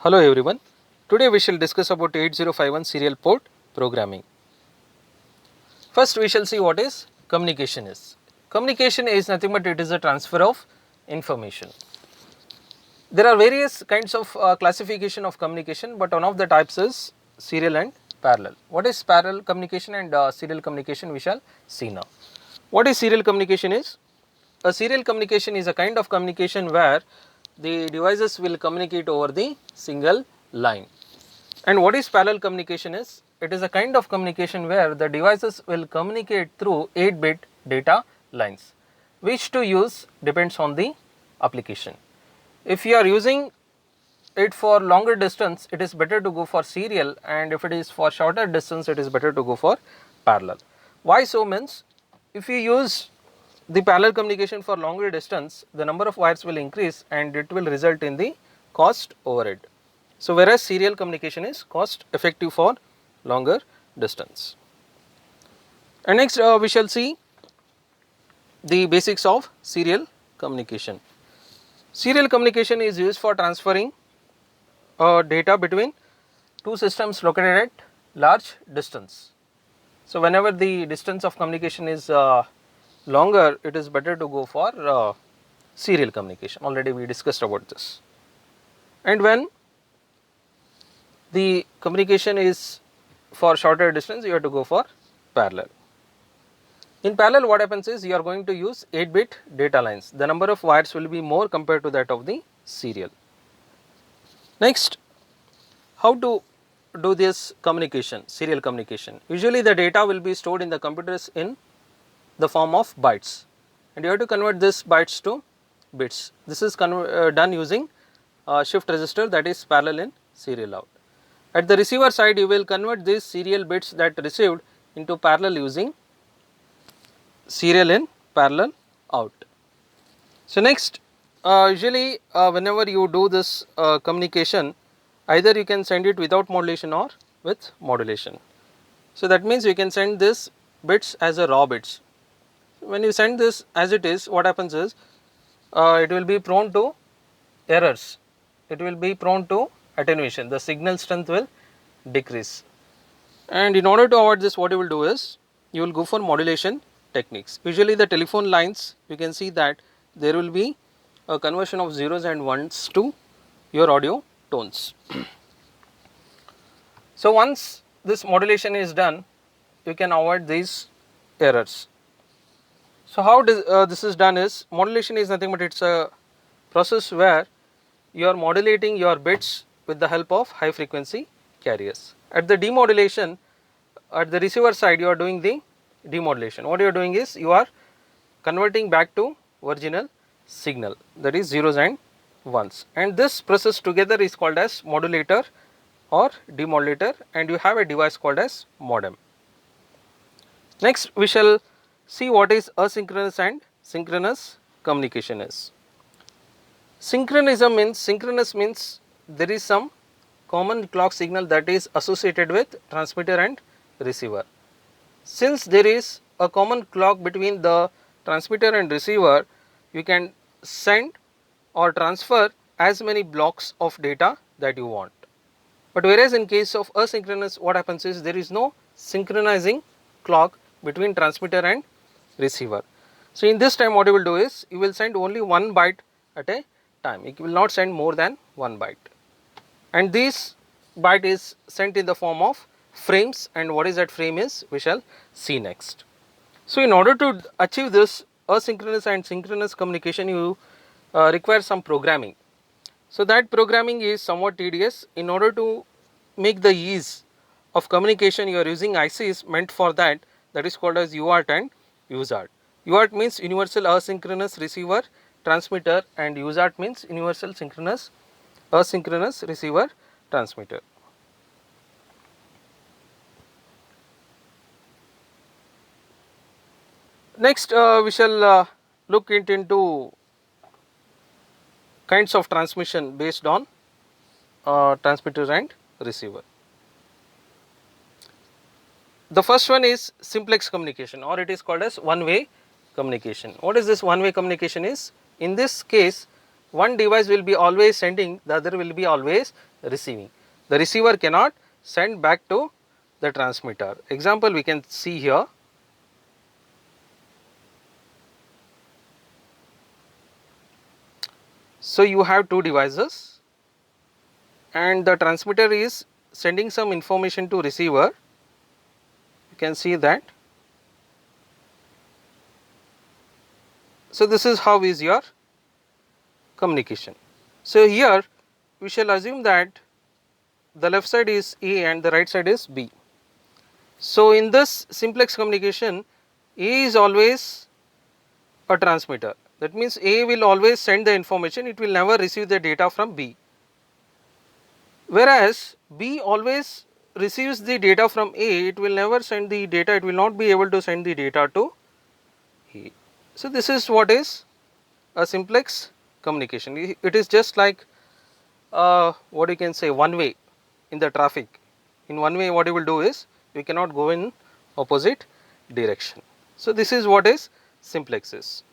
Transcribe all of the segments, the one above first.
Hello everyone. Today we shall discuss about 8051 serial port programming. First we shall see what is communication is. Communication is nothing but it is a transfer of information. There are various kinds of classification of communication, but one of the types is serial and parallel. What is parallel communication and serial communication we shall see now. What is serial communication is? A serial communication is a kind of communication where the devices will communicate over the single line. And what is parallel communication is? It is a kind of communication where the devices will communicate through 8-bit data lines. Which to use depends on the application. If you are using it for longer distance, it is better to go for serial, and if it is for shorter distance, it is better to go for parallel. Why so means, if you use the parallel communication for longer distance, the number of wires will increase and it will result in the cost overhead. So, whereas serial communication is cost effective for longer distance. And next we shall see the basics of serial communication. Serial communication is used for transferring data between two systems located at large distance. So, whenever the distance of communication is longer, it is better to go for serial communication. Already we discussed about this. And when the communication is for shorter distance, you have to go for parallel. In parallel, what happens is you are going to use 8-bit data lines. The number of wires will be more compared to that of the serial. Next, how to do this communication, serial communication? Usually the data will be stored in the computers in the form of bytes, and you have to convert this bytes to bits. This is done using shift register, that is parallel in, serial out. At the receiver side, you will convert these serial bits that received into parallel using serial in, parallel out. So, next usually whenever you do this communication, either you can send it without modulation or with modulation. So, that means you can send this bits as a raw bits. When you send this as it is, what happens is it will be prone to errors, it will be prone to attenuation, the signal strength will decrease. And in order to avoid this, what you will do is you will go for modulation techniques. Usually the telephone lines, you can see that there will be a conversion of zeros and ones to your audio tones. So, once this modulation is done, you can avoid these errors. So, how this is done is, modulation is nothing but it is a process where you are modulating your bits with the help of high frequency carriers. At the demodulation, at the receiver side, you are doing the demodulation. What you are doing is you are converting back to original signal, that is zeros and ones, and this process together is called as modulator or demodulator, and you have a device called as modem. Next we shall see what is asynchronous and synchronous communication is. Synchronism means, synchronous means there is some common clock signal that is associated with transmitter and receiver. Since there is a common clock between the transmitter and receiver, you can send or transfer as many blocks of data that you want. But whereas in case of asynchronous, what happens is there is no synchronizing clock between transmitter and receiver. So, in this time what you will do is you will send only 1 byte at a time, you will not send more than 1 byte, and this byte is sent in the form of frames, and what is that frame is we shall see next. So, in order to achieve this asynchronous and synchronous communication, you require some programming. So, that programming is somewhat tedious. In order to make the ease of communication, you are using ICs meant for that, that is called as UART and USART. UART means universal asynchronous receiver transmitter, and USART means universal synchronous asynchronous receiver transmitter. Next we shall look into kinds of transmission based on transmitter and receiver. The first one is simplex communication, or it is called as one-way communication. What is this one-way communication is? In this case, one device will be always sending, the other will be always receiving. The receiver cannot send back to the transmitter. Example we can see here. So you have two devices and the transmitter is sending some information to receiver. You can see that. So this is how is your communication. So here we shall assume that the left side is A and the right side is B. So in this simplex communication, A is always a transmitter. That means A will always send the information, it will never receive the data from B. Whereas B always receives the data from A, it will never send the data, it will not be able to send the data to A. So this is what is a simplex communication. It is just like what you can say, one way in the traffic. In one way what you will do is, you cannot go in opposite direction. So this is what is simplex is.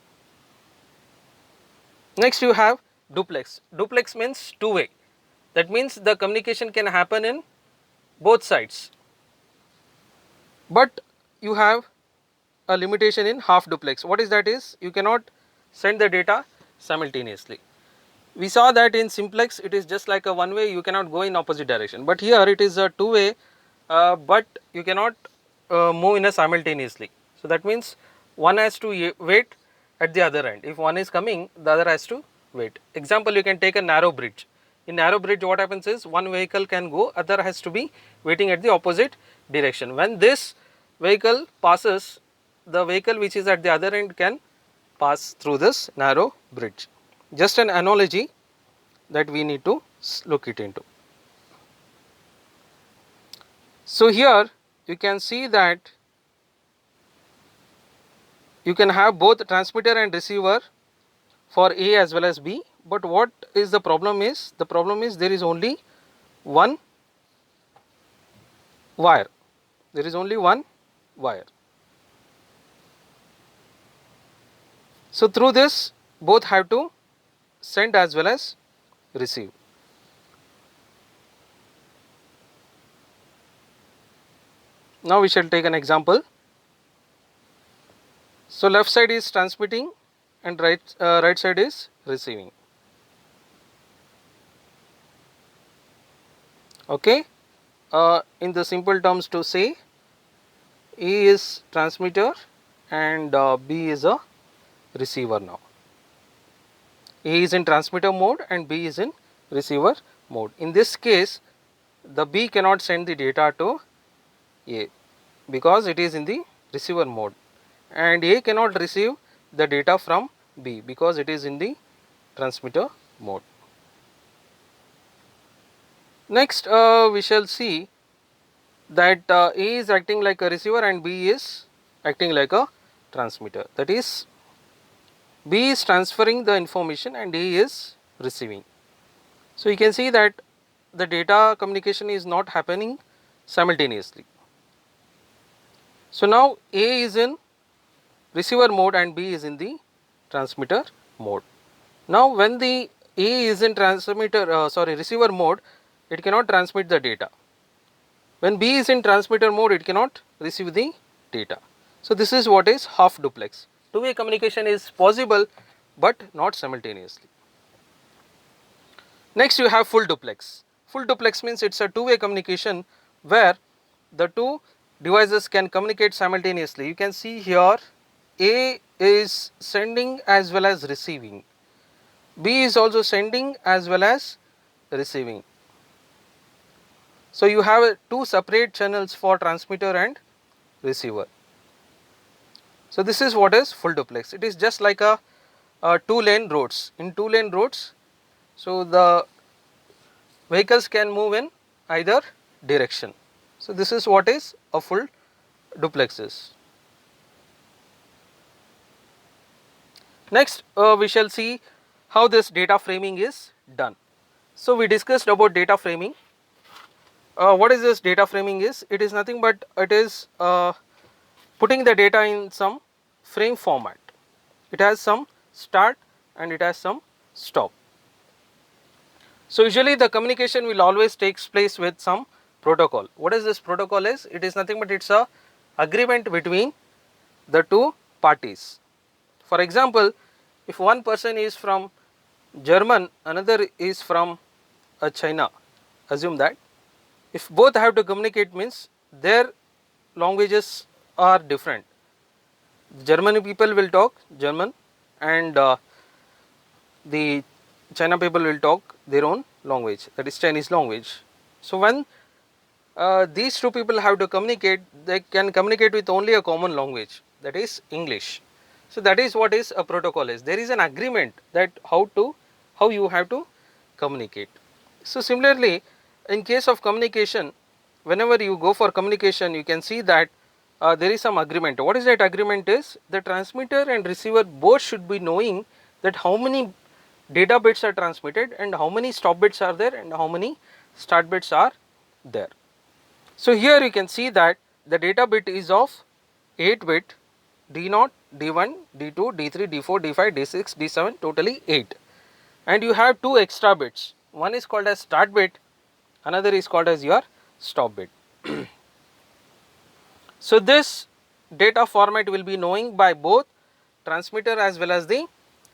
Next you have duplex. Duplex means two way. That means the communication can happen in both sides. But you have a limitation in half duplex. What is that is, you cannot send the data simultaneously. We saw that in simplex it is just like a one way, you cannot go in opposite direction. But here it is a two way, but you cannot move in a simultaneously. So that means one has to wait at the other end. If one is coming, the other has to wait. Example, you can take a narrow bridge. In narrow bridge what happens is, one vehicle can go, other has to be waiting at the opposite direction. When this vehicle passes, the vehicle which is at the other end can pass through this narrow bridge. Just an analogy that we need to look it into. So here you can see that you can have both transmitter and receiver for A as well as B, but what is the problem is, the problem is there is only one wire, there is only one wire. So through this both have to send as well as receive. Now we shall take an example. So left side is transmitting and right side is receiving. Okay, in the simple terms to say, A is transmitter and B is a receiver now. A is in transmitter mode and B is in receiver mode. In this case, the B cannot send the data to A because it is in the receiver mode, and A cannot receive the data from B because it is in the transmitter mode. Next we shall see that A is acting like a receiver and B is acting like a transmitter. That is, B is transferring the information and A is receiving. So you can see that the data communication is not happening simultaneously. So now A is in receiver mode and B is in the transmitter mode. Now when the A is in receiver mode, it cannot transmit the data. When B is in transmitter mode, it cannot receive the data. So this is what is half duplex. Two-way communication is possible but not simultaneously. Next you have full duplex. Full duplex means it's a two-way communication where the two devices can communicate simultaneously. You can see here A is sending as well as receiving. B is also sending as well as receiving. So you have two separate channels for transmitter and receiver. So this is what is full duplex. It is just like a two-lane roads. In two-lane roads, so the vehicles can move in either direction. So this is what is a full duplex is. Next we shall see how this data framing is done. So we discussed about data framing. What is this data framing is? It is nothing but it is putting the data in some frame format. It has some start and it has some stop. So usually the communication will always takes place with some protocol. What is this protocol is? It is nothing but it's a agreement between the two parties. For example, if one person is from German, another is from China, assume that if both have to communicate means their languages are different. German people will talk German and the China people will talk their own language, that is Chinese language. So when these two people have to communicate, they can communicate with only a common language, that is English. So that is what is a protocol is. There is an agreement that how you have to communicate. So similarly, in case of communication, whenever you go for communication, you can see that there is some agreement. What is that agreement is? The transmitter and receiver both should be knowing that how many data bits are transmitted and how many stop bits are there and how many start bits are there. So here you can see that the data bit is of 8 bit, D0, D1, D2, D3, D4, D5, D6, D7, totally 8. And you have 2 extra bits. One is called as start bit, another is called as your stop bit. So this data format will be knowing by both transmitter as well as the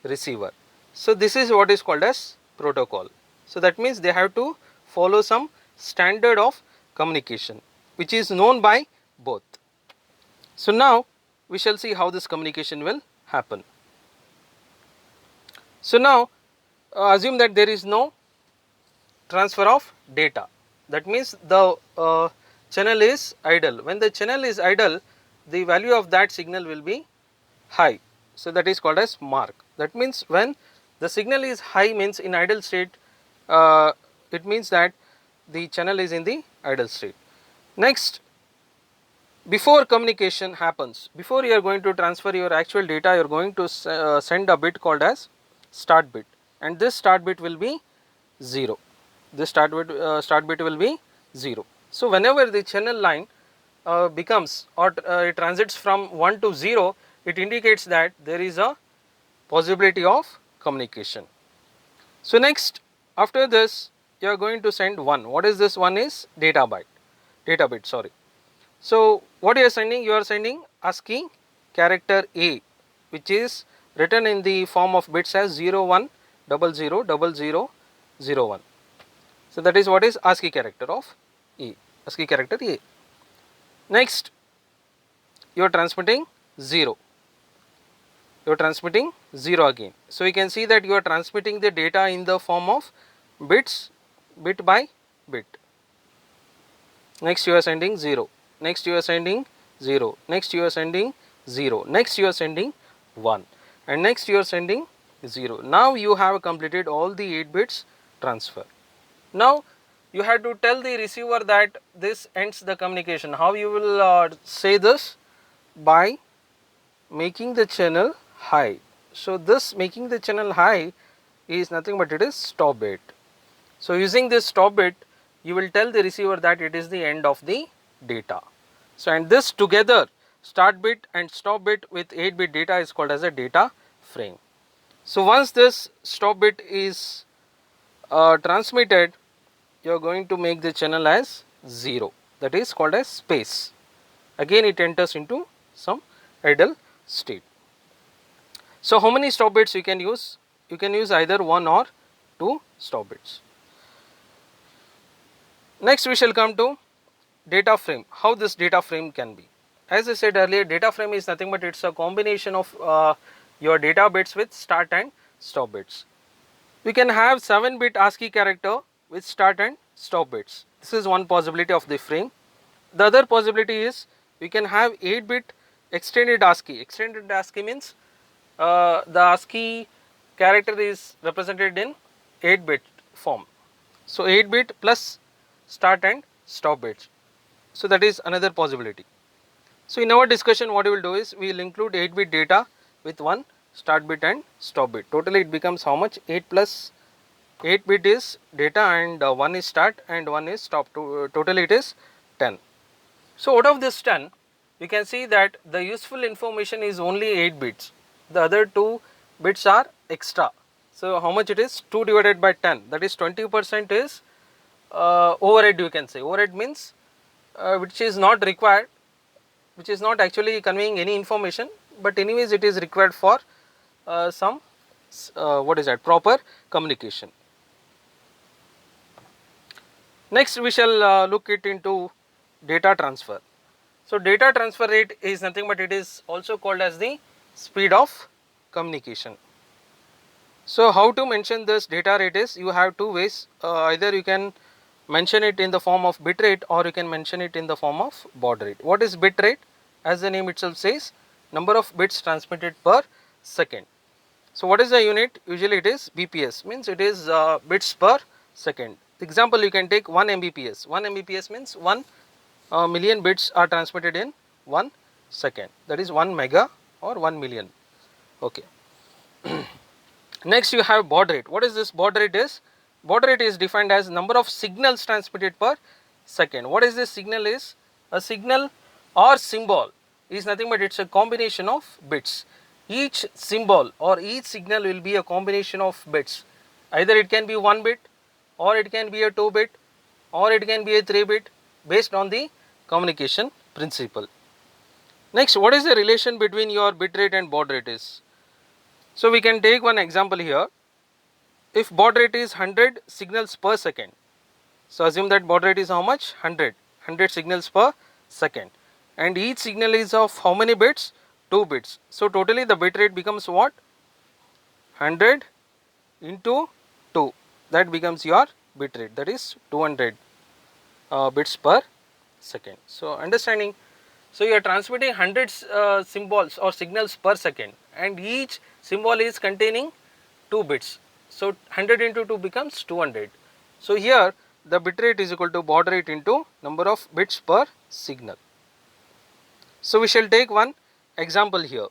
receiver. So this is what is called as protocol. So that means they have to follow some standard of communication which is known by both. So now we shall see how this communication will happen. So now assume that there is no transfer of data. That means the channel is idle. When the channel is idle, the value of that signal will be high. So that is called as mark. That means when the signal is high means in idle state, it means that the channel is in the idle state. Next, before communication happens, before you are going to transfer your actual data, you are going to send a bit called as start bit, and this start bit will be 0. This start bit will be 0. So whenever the channel line becomes or it transits from 1 to 0, it indicates that there is a possibility of communication. So next, after this you are going to send 1. What is this 1 is? Data bit, sorry. So what you are sending? You are sending ASCII character A, which is written in the form of bits as 01000001. So that is what is ASCII character of A, ASCII character A. Next, you are transmitting 0. You are transmitting 0 again. So you can see that you are transmitting the data in the form of bits, bit by bit. Next you are sending 0. Next you are sending 0. Next you are sending 0. Next you are sending 1. And next you are sending 0. Now you have completed all the 8 bits transfer. Now you have to tell the receiver that this ends the communication. How you will say this? By making the channel high. So this making the channel high is nothing but it is stop bit. So using this stop bit, you will tell the receiver that it is the end of the data. So and this together, start bit and stop bit with 8 bit data is called as a data frame. So once this stop bit is transmitted, you are going to make the channel as 0, that is called as space. Again it enters into some idle state. So how many stop bits you can use? You can use either 1 or 2 stop bits. Next we shall come to data frame, how this data frame can be. As I said earlier, data frame is nothing but it's a combination of your data bits with start and stop bits. We can have 7-bit ASCII character with start and stop bits. This is one possibility of the frame. The other possibility is we can have 8-bit extended ASCII. Extended ASCII means the ASCII character is represented in 8-bit form. So 8-bit plus start and stop bits. So that is another possibility. So in our discussion what we will do is we will include 8-bit data with 1 start bit and stop bit. Totally it becomes how much? 8 plus 8 bit is data and 1 is start and 1 is stop. Totally it is 10. So out of this 10, we can see that the useful information is only 8 bits. The other 2 bits are extra. So how much it is? 2 divided by 10, that is 20% is overhead, you can say. Overhead means which is not required, which is not actually conveying any information, but anyways it is required for some what is that, proper communication. Next we shall look it into data transfer. So data transfer rate is nothing but it is also called as the speed of communication. So how to mention this data rate is, you have two ways, either you can mention it in the form of bit rate or you can mention it in the form of baud rate. What is bit rate? As the name itself says, number of bits transmitted per second. So what is the unit? Usually it is BPS, means it is bits per second. Example, you can take 1 Mbps. 1 Mbps means 1 million bits are transmitted in 1 second, that is 1 mega or 1 million. Okay. Next you have baud rate. What is this baud rate is? Baud rate is defined as number of signals transmitted per second. What is this signal is? A signal or symbol is nothing but it's a combination of bits. Each symbol or each signal will be a combination of bits. Either it can be 1 bit or it can be a 2 bit or it can be a 3 bit, based on the communication principle. Next, what is the relation between your bit rate and baud rate is? So we can take one example here. If baud rate is 100 signals per second, so assume that baud rate is how much? 100 signals per second, and each signal is of how many bits? 2 bits. So totally the bit rate becomes what? 100 into 2, that becomes your bit rate, that is 200 bits per second. So understanding, so you are transmitting 100 symbols or signals per second, and each symbol is containing 2 bits. So 100 into 2 becomes 200. So here the bit rate is equal to baud rate into number of bits per signal. So we shall take one example here.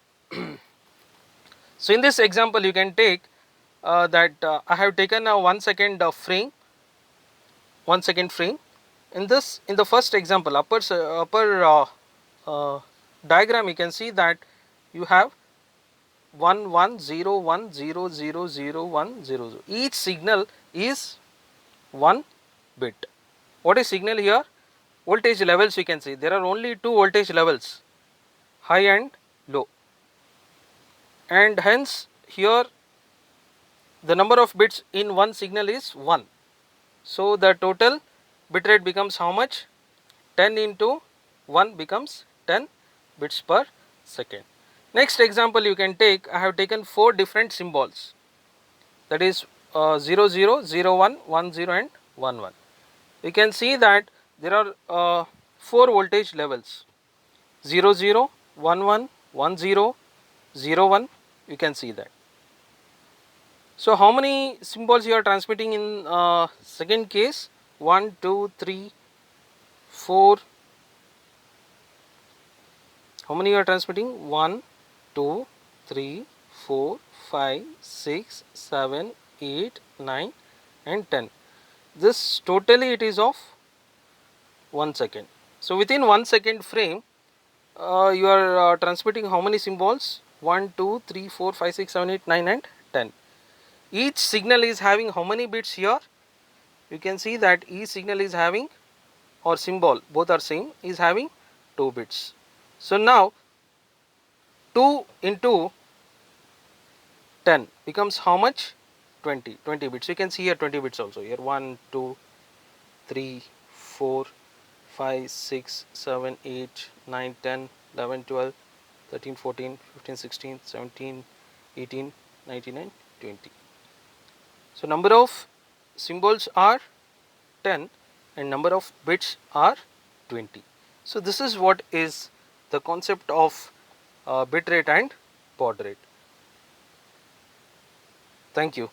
So in this example you can take that I have taken a 1 second frame, 1 second frame. In this, in the first example, upper diagram, you can see that you have 1 1 0 1 0 0 0 1 0 0. Each signal is 1 bit. What is signal here? Voltage levels, you can see there are only 2 voltage levels, high and low, and hence here the number of bits in one signal is 1. So the total bit rate becomes how much? 10 into 1 becomes 10 bits per second. Next example you can take, I have taken 4 different symbols, that is 0 0, 0 1, 1 0 and 1 1. You can see that there are 4 voltage levels, 0 0, 1 1, 1 0, 0 1, you can see that. So how many symbols you are transmitting in second case? 1 2 3 4. How many you are transmitting? 1 2 3 4 5 6 7 8 9 and 10. This totally it is of 1 second. So within 1 second frame you are transmitting how many symbols? 1 2 3 4 5 6 7 8 9 and 10. Each signal is having how many bits here? You can see that each signal is having, or symbol, both are same, is having 2 bits. So now 2 into 10 becomes how much? 20 bits. You can see here 20 bits also here. 1 2 3 4 5 6 7 8 9 10 11 12 13 14 15 16 17 18 19 and 20. So number of symbols are 10 and number of bits are 20. So this is what is the concept of bit rate and baud rate. Thank you.